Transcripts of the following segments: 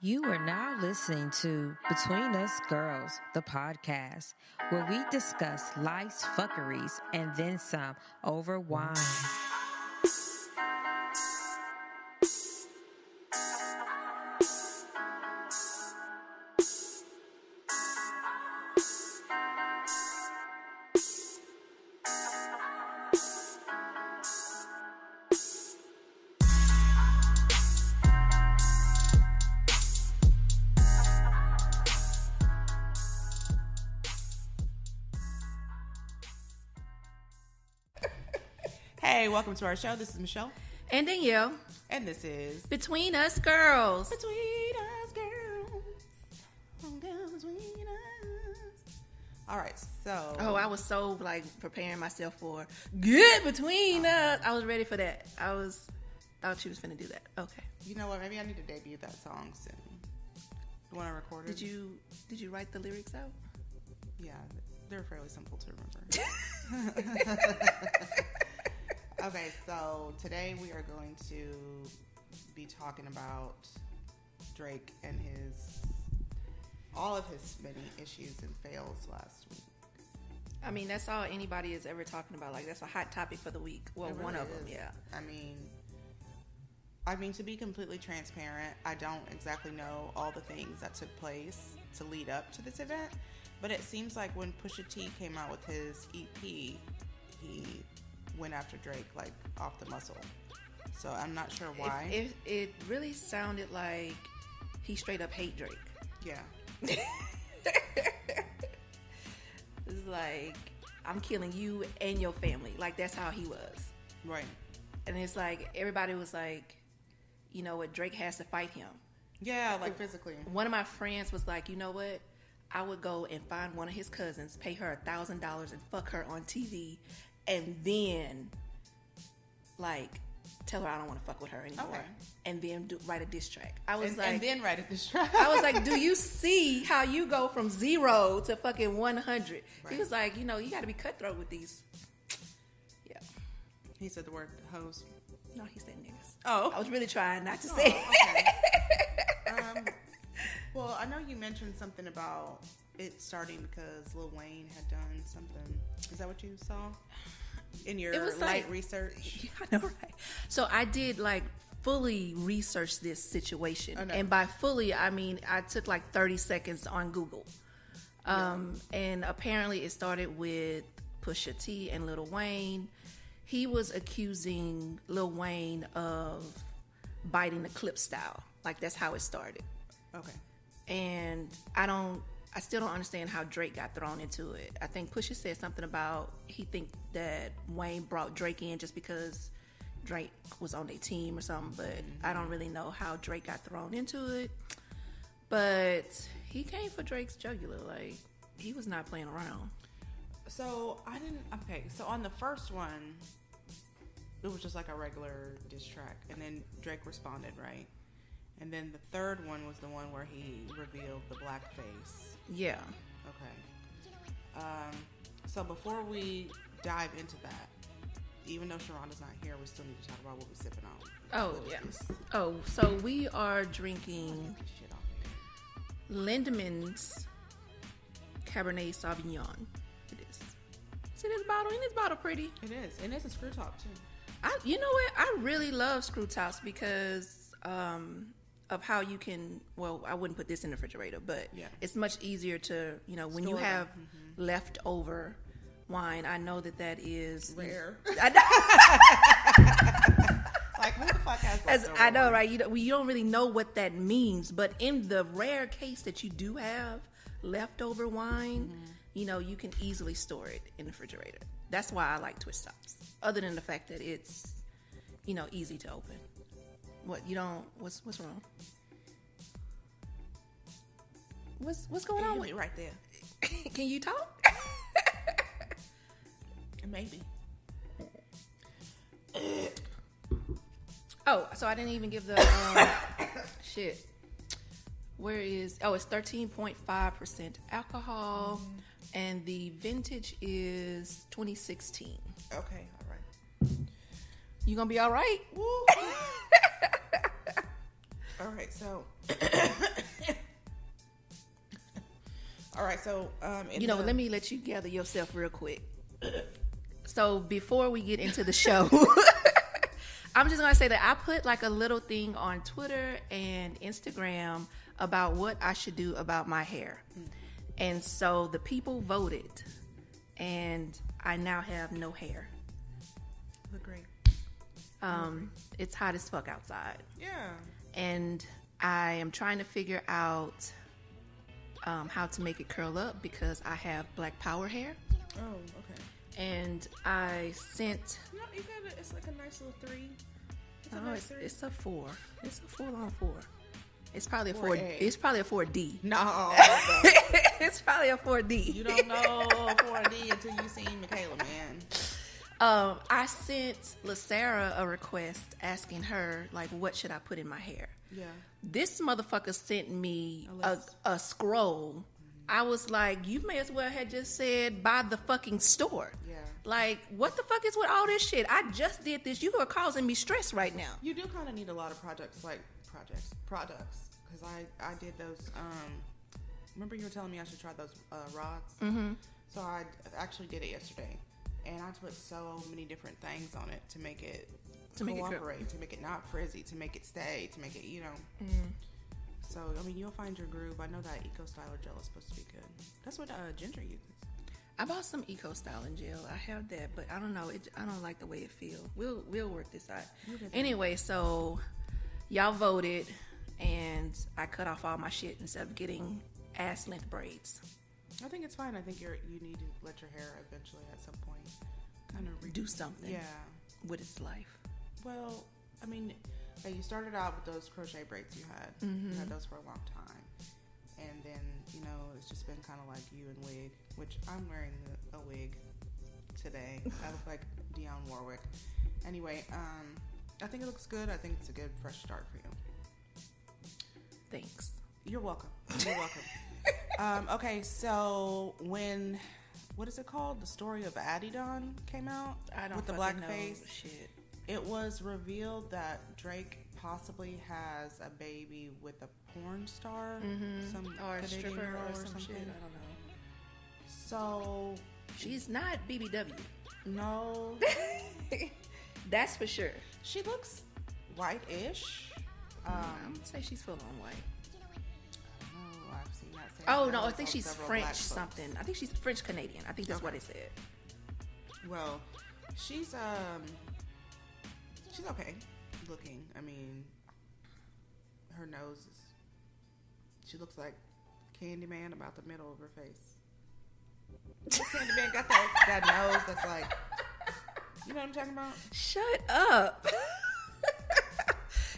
You are now listening to Between Us Girls, the podcast, where we discuss life's fuckeries and then some over wine. Hey, welcome to our show. This is Michelle. And Danielle. And this is Between Us Girls. Between Us Girls. Between us. All right, so. Oh, I was so preparing myself for Get Between Us. I was ready for that. Thought she was finna do that. Okay. You know what? Maybe I need to debut that song soon. You want to record it? Did you write the lyrics out? Yeah, they're fairly simple to remember. Okay, so today we are going to be talking about Drake and all of his many issues and fails last week. I mean, that's all anybody is ever talking about. That's a hot topic for the week. Well, really one of them, is. yeah. I mean, to be completely transparent, I don't exactly know all the things that took place to lead up to this event, but it seems like when Pusha T came out with his EP, he went after Drake off the muscle. So I'm not sure why. It really sounded like he straight up hate Drake. Yeah. It's like, I'm killing you and your family. That's how he was. Right. And it's like, everybody was like, you know what, Drake has to fight him. Yeah, physically. One of my friends was like, you know what, I would go and find one of his cousins, pay her $1,000 and fuck her on TV, and then tell her I don't want to fuck with her anymore. Okay. And then write a diss track. And then write a diss track. I was like, do you see how you go from 0 to fucking 100? Right. He was like, you got to be cutthroat with these. Yeah. He said the word hoes. No, he said niggas. Oh. I was really trying not to say Okay. Well, I know you mentioned something about it starting because Lil Wayne had done something. Is that what you saw in your light research? Yeah, I know, right? So I did fully research this situation. Oh, no. And by fully, I mean I took 30 seconds on Google. And apparently it started with Pusha T and Lil Wayne. He was accusing Lil Wayne of biting the clip style. That's how it started. Okay. And I still don't understand how Drake got thrown into it. I think Pusha said something about he think that Wayne brought Drake in just because Drake was on their team or something, but I don't really know how Drake got thrown into it. But he came for Drake's jugular. He was not playing around. So so on the first one, it was just a regular diss track, and then Drake responded, right? And then the third one was the one where he revealed the blackface. Yeah. Okay. So before we dive into that, even though Sharonda's not here, we still need to talk about what we're sipping on. Oh, yeah. Oh, so we are drinking Lindemann's Cabernet Sauvignon. It is. See this bottle? Isn't this bottle pretty? It is. And it's a screw top, too. You know what? I really love screw tops because of how you can, I wouldn't put this in the refrigerator, but it's much easier to, when you have leftover wine, I know that is rare. Who the fuck has leftover I know, wine? right? You don't really know what that means, but in the rare case that you do have leftover wine, you can easily store it in the refrigerator. That's why I like twist tops. Other than the fact that it's, easy to open. What, you don't, what's wrong? What's going on with right there? Can you talk? Maybe. Oh, so I didn't even give the shit. Where is? Oh, it's 13.5% alcohol, and the vintage is 2016. Okay, all right. You gonna be all right? Woo. All right, so. All right, so. Let me let you gather yourself real quick. So before we get into the show, I'm just going to say that I put like a little thing on Twitter and Instagram about what I should do about my hair. And so the people voted, and I now have no hair. Look great. It's hot as fuck outside. Yeah. And I am trying to figure out how to make it curl up because I have black power hair. Oh, okay. And I sent. No, you got it. It's like a nice little 3. It's a 4. It's a 4 on 4. It's probably a 4. 4A. It's probably a 4D. No. It's probably a 4D. You don't know 4D until you see Michaela, man. I sent LaSarah a request asking her, like, what should I put in my hair? Yeah. This motherfucker sent me a scroll. I was like, you may as well have just said, buy the fucking store. Yeah. Like, what the fuck is with all this shit? I just did this. You are causing me stress right now. You do kind of need a lot of products. Because I did those, remember you were telling me I should try those rods? Mm-hmm. So I actually did it yesterday. And I put so many different things on it to make it cooperate, to make it not frizzy, to make it stay, to make it, So, I mean, you'll find your groove. I know that Eco Styler gel is supposed to be good. That's what Ginger uses. I bought some Eco Styling gel. I have that, but I don't know. I don't like the way it feels. We'll work this out. Anyway, so y'all voted, and I cut off all my shit instead of getting ass length braids. I think it's fine. I think you need to let your hair eventually at some point kind of do something. Yeah, with its life. Well, I mean, you started out with those crochet braids you had. Mm-hmm. You had those for a long time, and then it's just been kind of like you and wig, which I'm wearing a wig today. I look like Dionne Warwick. Anyway, I think it looks good. I think it's a good fresh start for you. Thanks. You're welcome. You're welcome. Okay, so what is it called? The Story of Adidon came out with the blackface. Shit. It was revealed that Drake possibly has a baby with a porn star, or a Canadian stripper girl or some something. shit. I don't know. So She's not BBW. no, That's for sure. she looks white-ish. I'm gonna say she's full on white. Oh, I've seen that. Oh no, I think she's French something. I think she's French Canadian. I think that's what it said. Well, she's okay looking. I mean, her nose she looks like Candyman about the middle of her face. Candyman got that nose that's like, you know what I'm talking about? Shut up.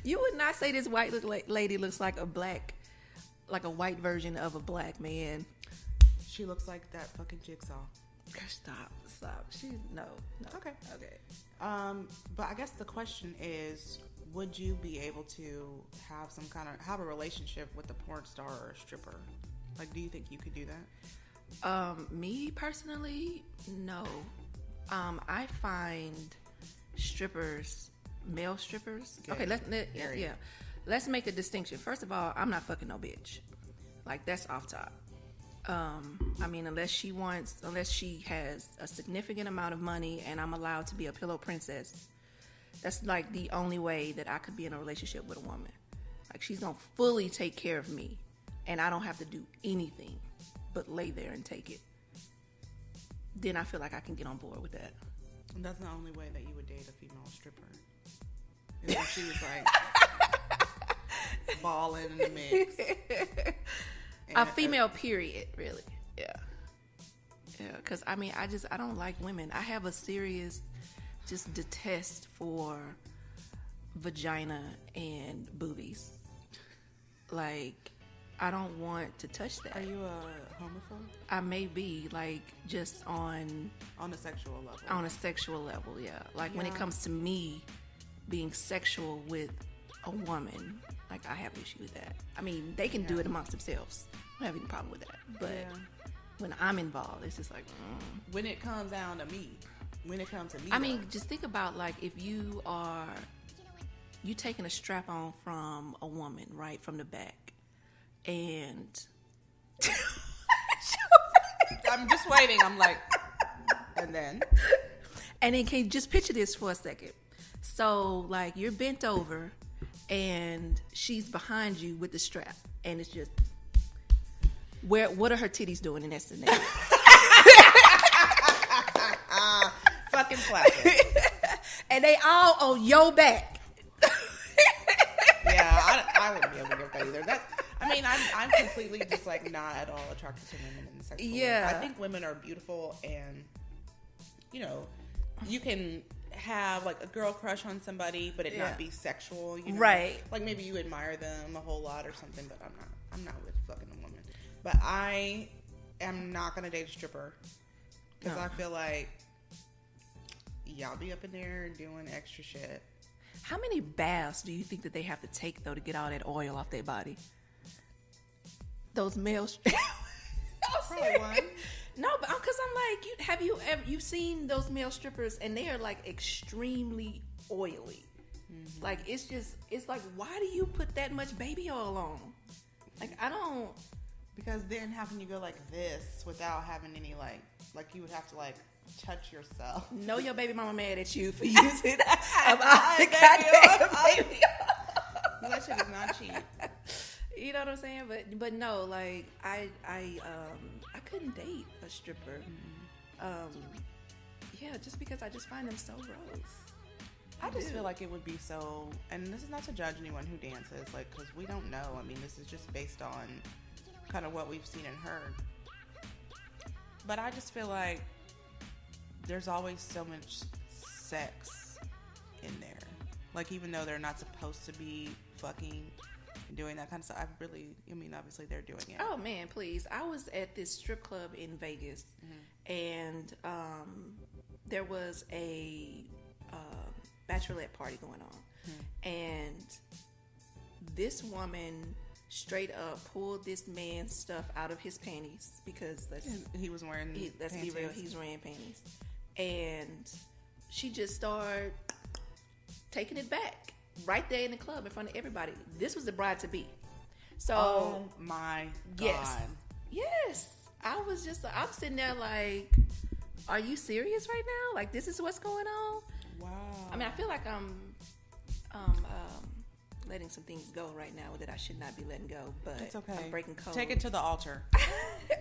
You would not say this white lady looks like a white version of a black man. She looks like that fucking Jigsaw. Stop. No. Okay. But I guess the question is, would you be able to have a relationship with a porn star or a stripper? Like, do you think you could do that? Me personally, no. I find strippers, male strippers. Gay. Okay, let's make a distinction. First of all, I'm not fucking no bitch. Like, that's off top. I mean, unless she has a significant amount of money and I'm allowed to be a pillow princess, that's like the only way that I could be in a relationship with a woman. Like, she's gonna fully take care of me and I don't have to do anything but lay there and take it. Then I feel like I can get on board with that. And that's the only way that you would date a female stripper. Is if she was like balling in the mix. A female period, really. Yeah, because I mean, I don't like women. I have a serious just detest for vagina and boobies. Like, I don't want to touch that. Are you a homophobe? I may be, like, just on a sexual level. On a sexual level, yeah. Like, when it comes to me being sexual with a woman, like, I have issue with that. I mean, they can do it amongst themselves. I don't have any problem with that. But when I'm involved, it's just like, When it comes down to me. I mean, just think about, like, if you are you taking a strap on from a woman, right, from the back, and I'm just waiting. I'm like, and then can you just picture this for a second? So, like, you're bent over, and she's behind you with the strap, and it's just what are her titties doing in that scenario? Fucking flapping. And they all on your back. Yeah, I wouldn't be able to get that either. I'm completely just like not at all attracted to women in the sexual way. I think women are beautiful, and you know, you can have like a girl crush on somebody, but it not be sexual. You know? Right? Like maybe you admire them a whole lot or something, but I'm not with fucking a woman. But I am not gonna date a stripper because I feel like y'all be up in there doing extra shit. How many baths do you think that they have to take though to get all that oil off their body? Those males. Probably one. No, but because I'm like, you've seen those male strippers and they are like extremely oily. Mm-hmm. Like it's like, why do you put that much baby oil on? Like I don't. Because then how can you go like this without having any like you would have to like touch yourself? Know your baby mama mad at you for using that baby oil. That shit is not cheap. You know what I'm saying? But no, like I couldn't date a stripper. Yeah, just because I just find them so gross. I just feel like it would be so, and this is not to judge anyone who dances, like, because we don't know. I mean, this is just based on kind of what we've seen and heard. But I just feel like there's always so much sex in there. Like, even though they're not supposed to be fucking and doing that kind of stuff, obviously they're doing it. Oh, man, please. I was at this strip club in Vegas, and there was a bachelorette party going on. And this woman straight up pulled this man's stuff out of his panties because he was wearing let's panties. be real, he's wearing panties. And she just started taking it back right there in the club in front of everybody. This was the bride to be. So oh my God. Yes. I'm sitting there like, are you serious right now? Like, this is what's going on? Wow. I mean, I feel like I'm letting some things go right now that I should not be letting go, but it's okay. I'm breaking code. Take it to the altar.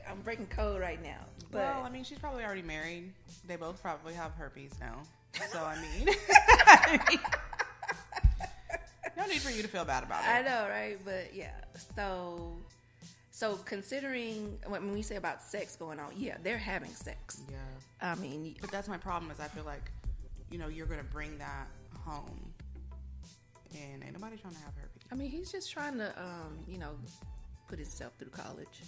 I'm breaking code right now. But well, I mean, she's probably already married. They both probably have herpes now. So, I mean, no need for you to feel bad about it. I know, right? But yeah, so considering when we say about sex going on, yeah, they're having sex. Yeah. I mean, but that's my problem is I feel like, you're going to bring that home. And ain't nobody trying to have herpes. I mean, he's just trying to, put himself through college.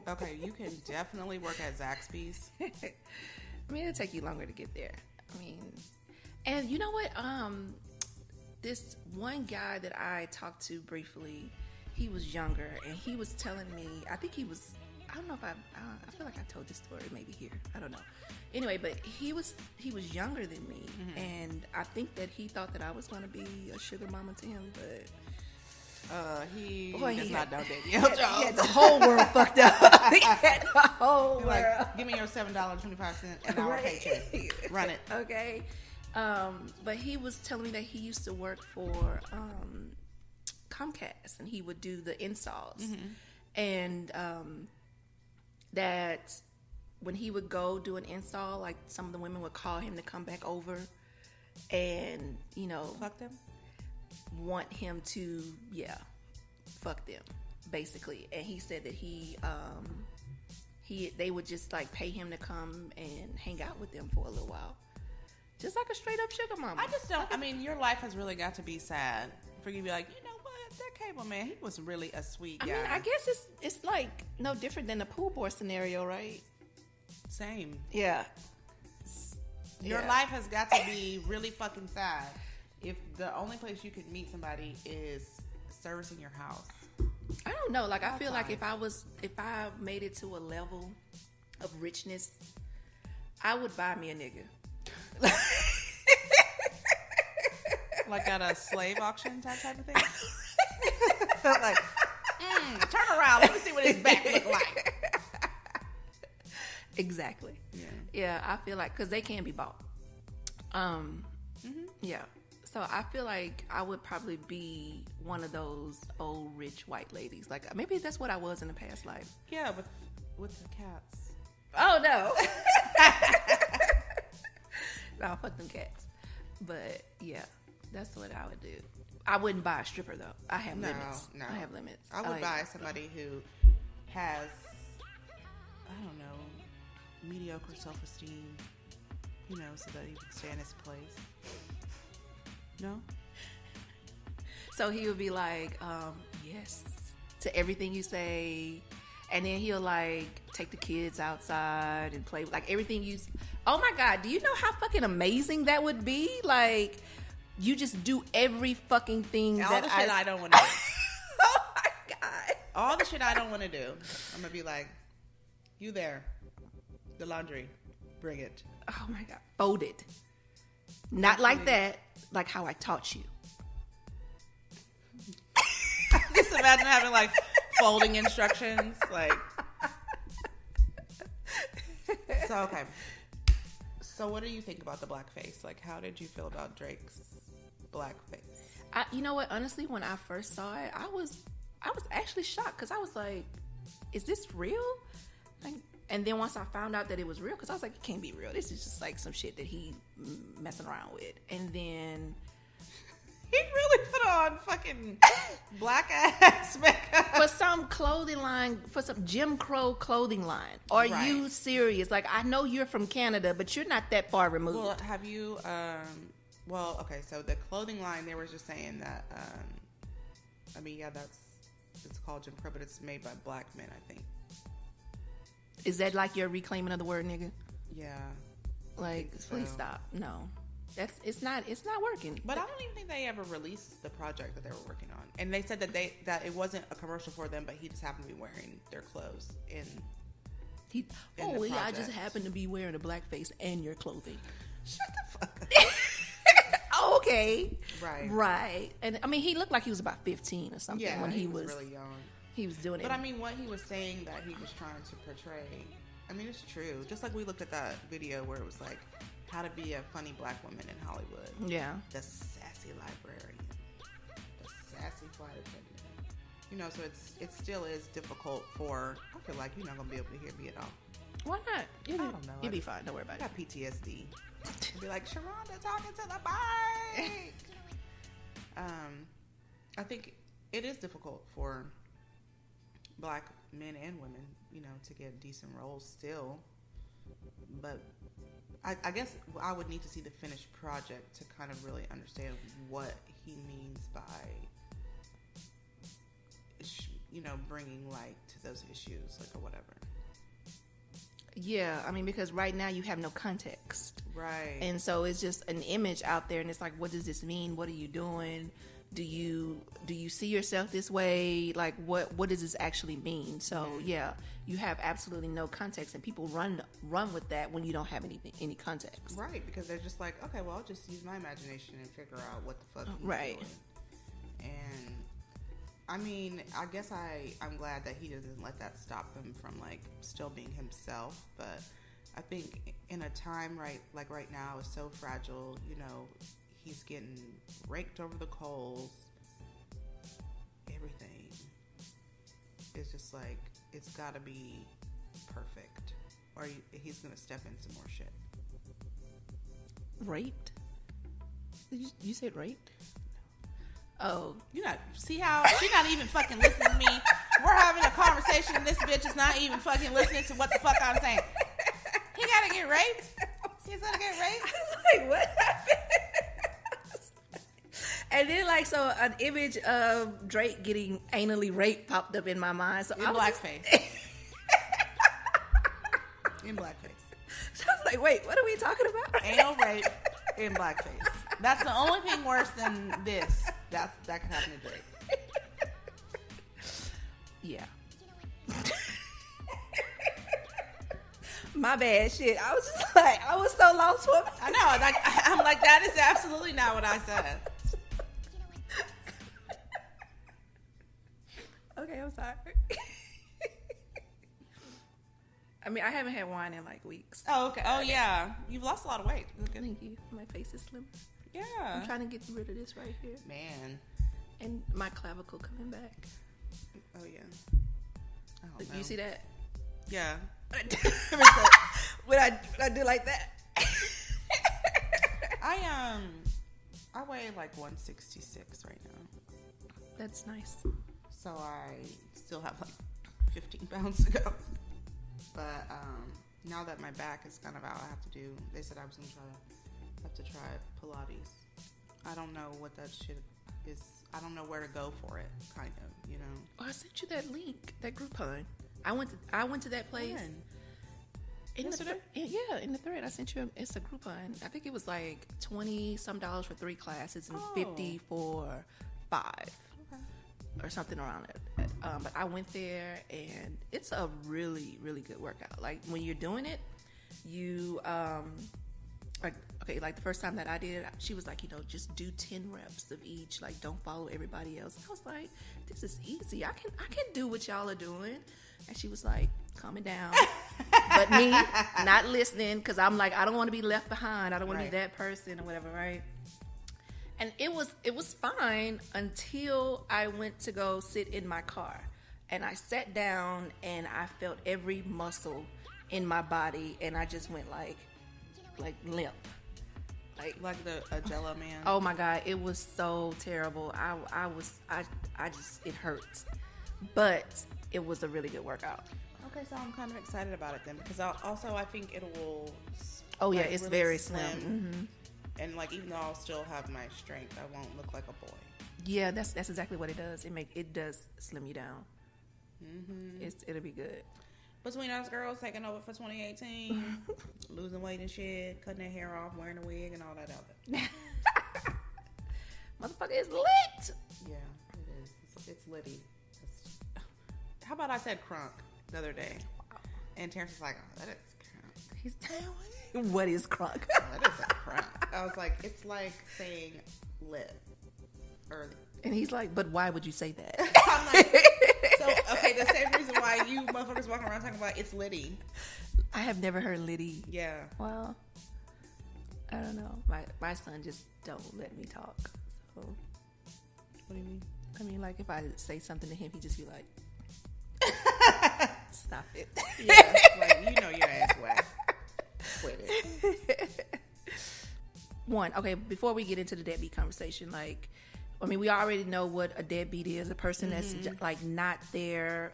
Okay, you can definitely work at Zaxby's. I mean, it'll take you longer to get there. I mean, and you know what? This one guy that I talked to briefly, he was younger, and he was telling me, I don't know if I feel like I told this story maybe here. I don't know. Anyway, but he was younger than me, and I think that he thought that I was going to be a sugar mama to him, but he does not know Danielle. He had the whole world fucked up. He had the whole world. Like, give me your $7.25 an hour paycheck. Run it. Okay. But he was telling me that he used to work for Comcast, and he would do the installs, and that when he would go do an install, like some of the women would call him to come back over and, fuck them, want him to, fuck them, basically. And he said that they would just like pay him to come and hang out with them for a little while. Just like a straight up sugar mama. I just don't, your life has really got to be sad for you to be like, you know what, that cable man, he was really a sweet guy. I mean, I guess it's like no different than the pool boy scenario, right? Same. Yeah. Your life has got to be really fucking sad if the only place you could meet somebody is servicing your house. I don't know. Like, I feel like if I made it to a level of richness, I would buy me a nigga. Like at a slave auction type of thing. Like, turn around. Let me see what his back look like. Exactly. Yeah. Yeah, I feel like because they can be bought. Yeah. So I feel like I would probably be one of those old rich white ladies. Like maybe that's what I was in the past life. Yeah, with the cats. Oh no. No, fuck them cats. But yeah, that's what I would do. I wouldn't buy a stripper though. I have limits. No. I have limits. I would buy somebody who has, I don't know, mediocre self-esteem, you know, so that he can stay in his place. No? So he would be like, yes, to everything you say. And then he'll like take the kids outside and play like everything you. Oh my God, do you know how fucking amazing that would be? Like, you just do every fucking thing all that the shit I don't want to do. Oh my God. All the shit I don't want to do. I'm going to be like, you there. The laundry. Bring it. Oh my God. Fold it. Not like that. Like how I taught you. Just imagine having like folding instructions. Like. So, okay. So what do you think about the blackface? Like, how did you feel about Drake's blackface? You know what? Honestly, when I first saw it, I was actually shocked because I was like, "Is this real?" Like, and then once I found out that it was real, because I was like, "It can't be real. This is just like some shit that he messing around with." And then he really put on fucking black ass makeup for some clothing line, for some Jim Crow clothing line. Are you serious? Like, I know you're from Canada, but you're not that far removed. Well, have you? Well, okay. So the clothing line, they were just saying that. I mean, yeah, it's called Jim Crow, but it's made by black men, I think. Is that like your reclaiming of the word, nigga? Yeah. Like, please stop. No. It's not working. But I don't even think they ever released the project that they were working on. And they said that it wasn't a commercial for them, but he just happened to be wearing their clothes I just happened to be wearing a blackface and your clothing. Shut the fuck up. Okay. Right. And I mean, he looked like he was about 15 or something when he was really young. He was doing it. But I mean, what he was saying that he was trying to portray, I mean, it's true. Just like we looked at that video where it was like, how to be a funny black woman in Hollywood. Yeah. The sassy librarian. The sassy flight attendant. You know, so it still is difficult for, I feel like you're not going to be able to hear me at all. Why not? I don't know. You'll be fine. Don't worry about I got PTSD. I'll be like, Sharonda talking to the mic. I think it is difficult for black men and women, you know, to get decent roles still. But I guess I would need to see the finished project to kind of really understand what he means by, you know, bringing light to those issues, like, or whatever. Yeah, I mean, because right now you have no context. Right. And so it's just an image out there, and it's like, what does this mean? What are you doing? Do you see yourself this way? Like, what does this actually mean? So yeah, you have absolutely no context, and people run with that when you don't have any context. Right, because they're just like, okay, well, I'll just use my imagination and figure out what the fuck he's doing. And I mean, I guess I'm glad that he doesn't let that stop him from like still being himself. But I think in a time right now is so fragile, you know. He's getting raked over the coals. Everything is just like, it's got to be perfect, or he's gonna step in some more shit. Raped? You said raped? Oh, you not see how she's not even fucking listening to me. We're having a conversation, and this bitch is not even fucking listening to what the fuck I'm saying. He gotta get raped. He's gonna get raped. I was like, what happened? And then, like, so an image of Drake getting anally raped popped up in my mind. So in blackface. In blackface. So I was like, wait, what are we talking about? Anal rape in blackface. That's the only thing worse than this. That could happen to Drake. Yeah. My bad, shit. I was just like, I was so lost for a minute. I know. Like, I'm like, that is absolutely not what I said. Okay, I'm sorry. I mean, I haven't had wine in like weeks. Oh, okay. Oh, yeah. You've lost a lot of weight. Thank you. My face is slim. Yeah. I'm trying to get rid of this right here. Man. And my clavicle coming back. Oh, yeah. I don't know. You see that? Yeah. When I do like that. I weigh like 166 right now. That's nice. So I still have like 15 pounds to go. But now that my back is kind of out, they said I was going to try Pilates. I don't know what that shit is. I don't know where to go for it, kind of, you know. Oh, I sent you that link, that Groupon. I went to that place. When? In the thread I sent you. It's a Groupon. I think it was like $20 some for 3 classes and $50 for 5, or something around it. But I went there and it's a really, really good workout. Like when you're doing it, you like the first time that I did it, she was like, just do 10 reps of each. Like don't follow everybody else. I was like, this is easy. I can do what y'all are doing. And she was like, calming down. But me, not listening, because I'm like, I don't want to be left behind. I don't want to be that person or whatever, right? And it was fine until I went to go sit in my car. And I sat down and I felt every muscle in my body. And I just went like limp. Like a Jello man. Oh my God, it was so terrible. I just, it hurt. But it was a really good workout. Okay, so I'm kind of excited about it then, because I think it will. Oh yeah, it's really very slim. Mm-hmm. And like, even though I'll still have my strength, I won't look like a boy. Yeah, that's exactly what it does. It does slim you down. Mm-hmm. It'll be good. Between us girls taking over for 2018, losing weight and shit, cutting their hair off, wearing a wig, and all that other. Motherfucker is lit. Yeah, it is. It's litty. How about I said crunk the other day? Wow. And Terrence was like, oh, that is crunk. What is crunk? Oh, that is a crunk. I was like, it's like saying live. And he's like, but why would you say that? I'm like, so, okay, the same reason why you motherfuckers walking around talking about it's litty. I have never heard litty. Yeah. Well, I don't know. My son just don't let me talk. So. What do you mean? I mean, like, if I say something to him, he just be like, stop it. Yeah, like, your ass whack. Quit it. Okay, before we get into the deadbeat conversation, like, I mean, we already know what a deadbeat is, a person that's like not there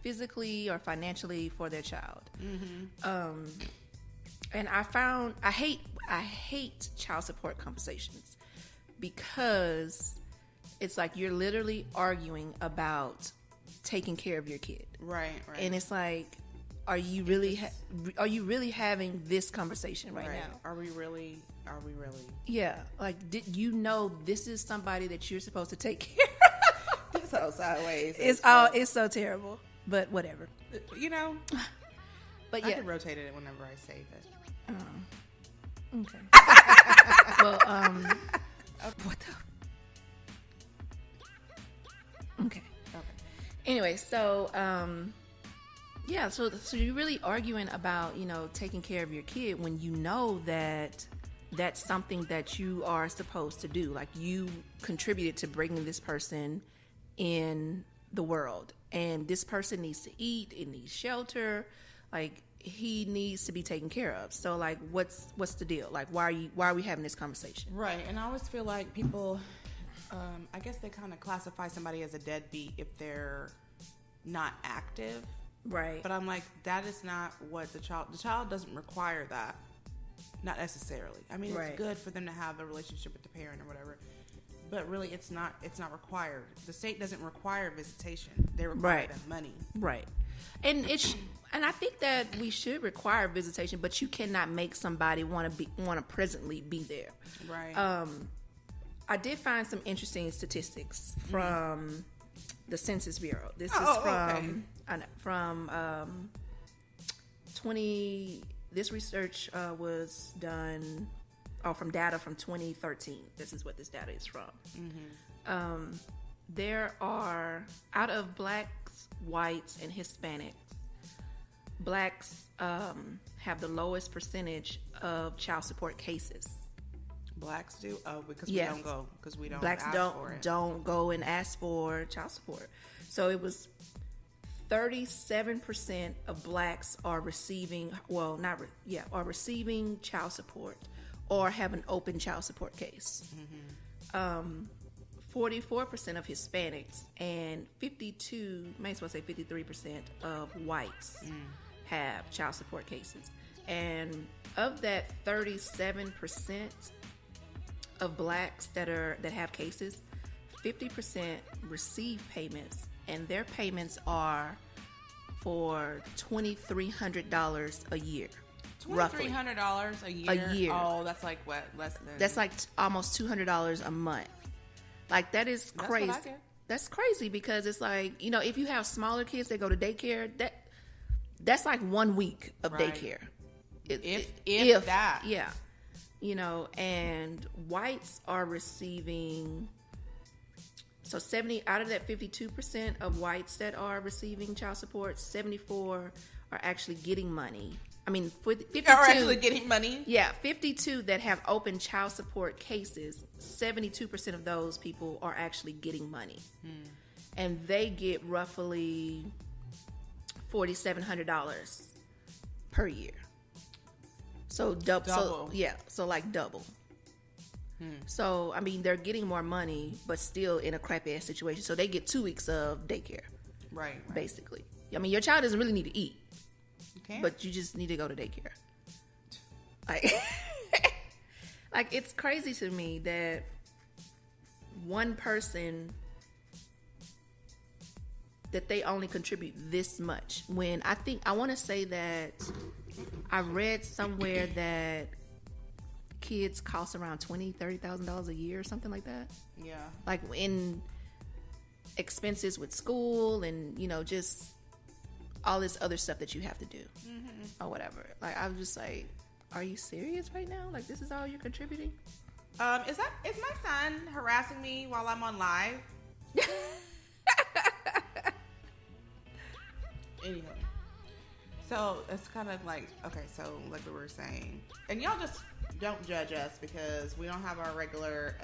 physically or financially for their child. Mm-hmm. And I hate child support conversations, because it's like you're literally arguing about taking care of your kid. Right. And it's like, are you really having this conversation right now? Are we really? Yeah. Like, did you know this is somebody that you're supposed to take care of? It's so sideways. It's so terrible. But whatever. But yeah. I can rotate it whenever I say that. Okay. Well, what the? Okay. Anyway, so yeah, so you're really arguing about taking care of your kid when you know that that's something that you are supposed to do. Like, you contributed to bringing this person in the world, and this person needs to eat, it needs shelter, like he needs to be taken care of. So like, what's the deal? Like, why are we having this conversation? Right. And I always feel like people, I guess they kind of classify somebody as a deadbeat if they're not active. Right. But I'm like, that is not what the child doesn't require that. Not necessarily. I mean, it's good for them to have a relationship with the parent or whatever, but really it's not required. The state doesn't require visitation. They require the money. Right. And I think that we should require visitation, but you cannot make somebody want to presently be there. Right. I did find some interesting statistics from the Census Bureau. This is from this research was done from data from 2013. This is what this data is from. There are, out of blacks, whites, and Hispanics, blacks have the lowest percentage of child support cases. Blacks do? Oh, because we don't go. Because we don't Blacks ask for it. don't go and ask for child support. So it was 37% of blacks are receiving, are receiving child support or have an open child support case. 44% of Hispanics and 53% of whites have child support cases. And of that 37% of blacks that have cases, 50% receive payments, and their payments are for $2,300 a year. $2,300 a year? A year. Oh, that's like what? Less than... That's like almost $200 a month. Like, that is crazy. That's what I get. That's crazy because it's like, if you have smaller kids that go to daycare, that's like 1 week of daycare. If that. Yeah. And whites are receiving, so 70 out of that 52% of whites that are receiving child support, 74 are actually getting money. I mean, 52 are actually getting money? Yeah, 52 that have open child support cases, 72% of those people are actually getting money. And they get roughly $4,700 per year. So double. So like double. So, I mean, they're getting more money, but still in a crappy ass situation. So they get 2 weeks of daycare. Right. Basically. I mean, your child doesn't really need to eat. Okay. But you just need to go to daycare. Like, it's crazy to me that one person, that they only contribute this much. When I want to say that I read somewhere that kids cost around $20,000-$30,000 a year or something like that. Yeah. Like in expenses with school and, just all this other stuff that you have to do or whatever. Like, I was just like, are you serious right now? Like, this is all you're contributing? Is my son harassing me while I'm on live? Anywho. So it's kind of like, okay, so like we were saying, and y'all just don't judge us because we don't have our regular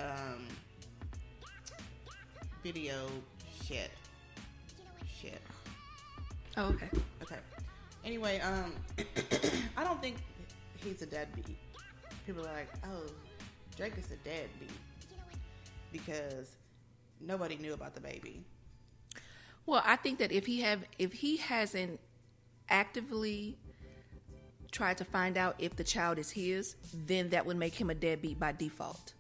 video shit. Oh, okay. Okay. Anyway, I don't think he's a deadbeat. People are like, oh, Drake is a deadbeat because nobody knew about the baby. Well, I think that if he hasn't actively tried to find out if the child is his, then that would make him a deadbeat by default.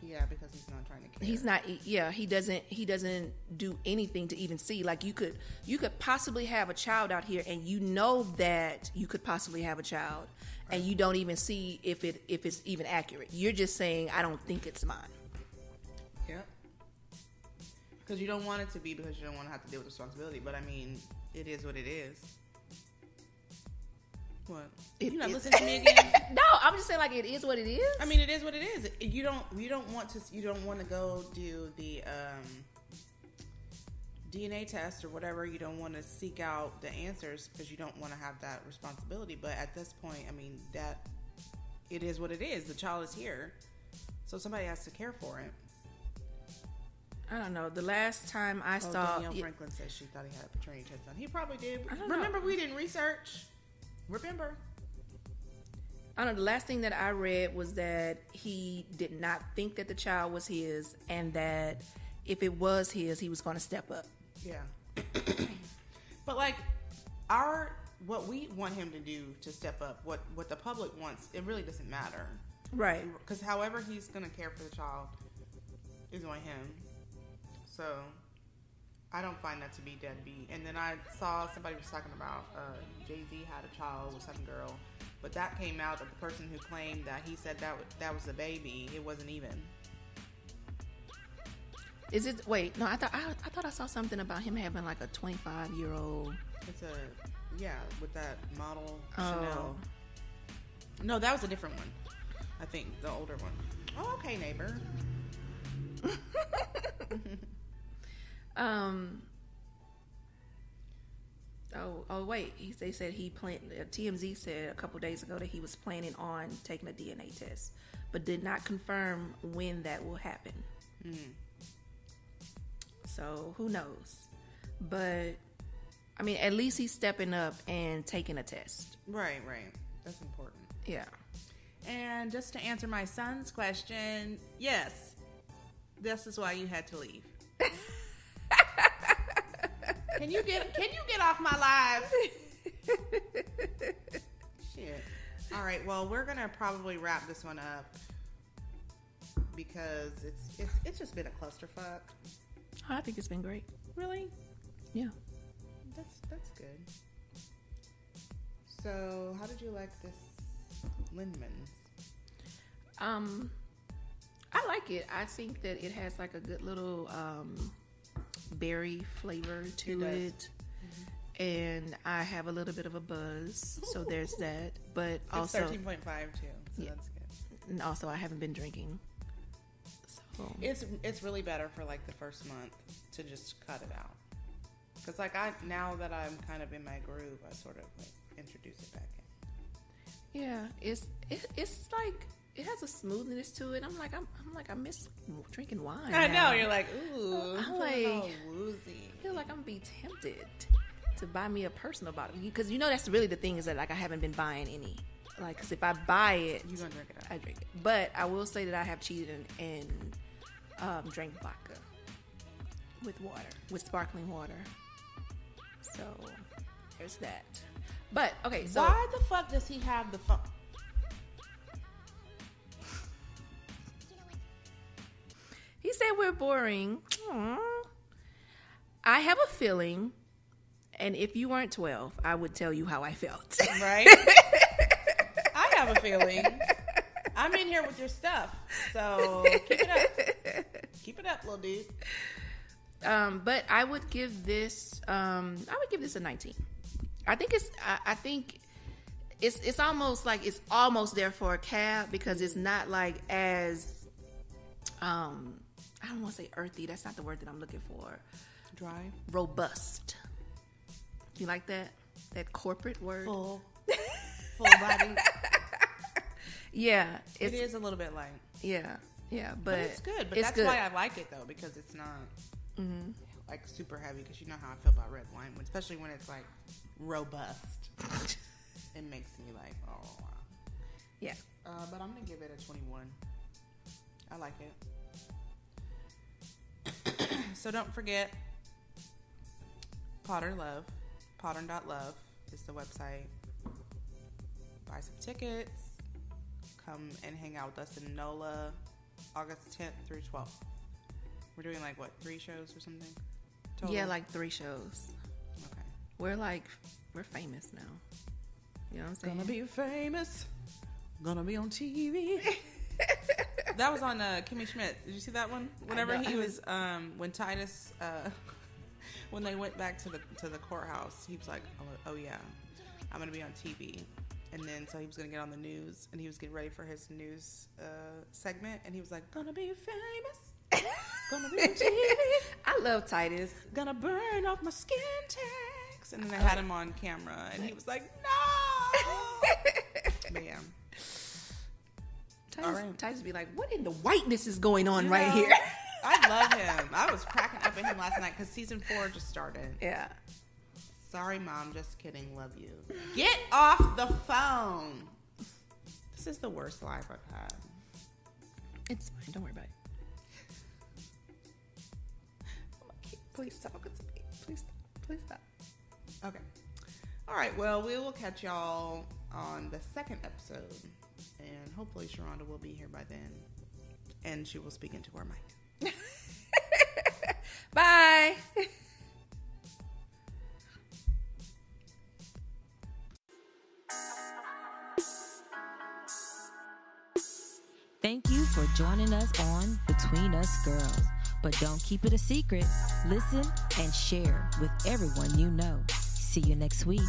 Yeah, because he's not trying to care. He's not. Yeah, he doesn't do anything to even see. Like, you could possibly have a child out here, and you know that you could possibly have a child, and you don't even see if it's even accurate. You're just saying, I don't think it's mine. Yeah. Because you don't want it to be, because you don't want to have to deal with responsibility. But I mean, it is what it is. What? You not listening to me again? No, I'm just saying, like, it is what it is. I mean, it is what it is. You don't want to go do the DNA test or whatever. You don't want to seek out the answers because you don't want to have that responsibility. But at this point, I mean, that it is what it is. The child is here, so somebody has to care for it. I don't know. The last time I saw Danielle Franklin said she thought he had a paternity test done. He probably did. Remember, we didn't research. Remember? I don't know. The last thing that I read was that he did not think that the child was his, and that if it was his, he was going to step up. Yeah. But like, what we want him to do to step up, what the public wants, it really doesn't matter. Right. Because however he's going to care for the child is on him. So I don't find that to be deadbeat. And then I saw somebody was talking about Jay-Z had a child with some girl, but that came out of the person who claimed that he said that was the baby. It wasn't even. Is it? Wait, no. I thought I saw something about him having like a 25-year-old. It's a Yeah, with that model Chanel. No, that was a different one. I think the older one. Oh, okay, neighbor. Oh wait. They said he planned. TMZ said a couple days ago that he was planning on taking a DNA test, but did not confirm when that will happen. So who knows? But I mean, at least he's stepping up and taking a test. Right. That's important. Yeah. And just to answer my son's question, yes, this is why you had to leave. Can you get off my live? Shit. All right. Well, we're gonna probably wrap this one up because it's just been a clusterfuck. I think it's been great. Really? Yeah. That's good. So, how did you like this Lindman's? I like it. I think that it has like a good little berry flavor to it. Mm-hmm. And I have a little bit of a buzz, so there's that. But it's also 13.5 too, so yeah. That's good. And also, I haven't been drinking. So it's really better for like the first month to just cut it out. Because like now that I'm kind of in my groove, I sort of like introduce it back in. Yeah, it's like it has a smoothness to it. I'm like I miss drinking wine. I now. know you're like ooh. I'm like all woozy. I feel like I'm be tempted to buy me a personal bottle because that's really the thing is that like I haven't been buying any. Like, because if I buy it, you're gonna drink it up. I drink it. But I will say that I have cheated and drank vodka with sparkling water. So there's that. But okay, so why the fuck does he have the phone? He said we're boring. Aww. I have a feeling, and if you weren't 12, I would tell you how I felt. Right? I have a feeling. I'm in here with your stuff, so keep it up. Keep it up, little dude. But I would give this. I would give this a 19. I think it's almost like it's almost there for a cab because it's not like as I don't want to say earthy. That's not the word that I'm looking for. Dry. Robust. You like that? That corporate word? Full body. Yeah. It is a little bit light. Yeah. But it's good. But it's that's good. why I like it, though, because it's not like super heavy. Because you know how I feel about red wine, especially when it's like robust. It makes me like, oh, wow. Yeah. But I'm going to give it a 21. I like it. So don't forget Podern.love is the website. Buy some tickets. Come and hang out with us in NOLA August 10th through 12th. We're doing like what, 3 shows or something? Total? Yeah, like 3 shows. Okay. We're famous now. You know what I'm saying? Gonna be famous. Gonna be on TV. That was on Kimmy Schmidt. Did you see that one? Whenever he was, when Titus, when they went back to the courthouse, he was like, "Oh yeah, I'm gonna be on TV," and then so he was gonna get on the news, and he was getting ready for his news segment, and he was like, "Gonna be famous, gonna be on TV." I love Titus. Gonna burn off my skin tags, and then they had him on camera, and he was like, "No." But yeah. Titus be like, what in the whiteness is going on right here? I love him. I was cracking up at him last night because season 4 just started. Yeah. Sorry, Mom. Just kidding. Love you. Get off the phone. This is the worst life I've had. It's fine. Don't worry about it. Please stop. Please stop. Okay. All right. Well, we will catch y'all on the second episode. And hopefully Sharonda will be here by then. And she will speak into her mic. Bye. Thank you for joining us on Between Us Girls. But don't keep it a secret. Listen and share with everyone you know. See you next week.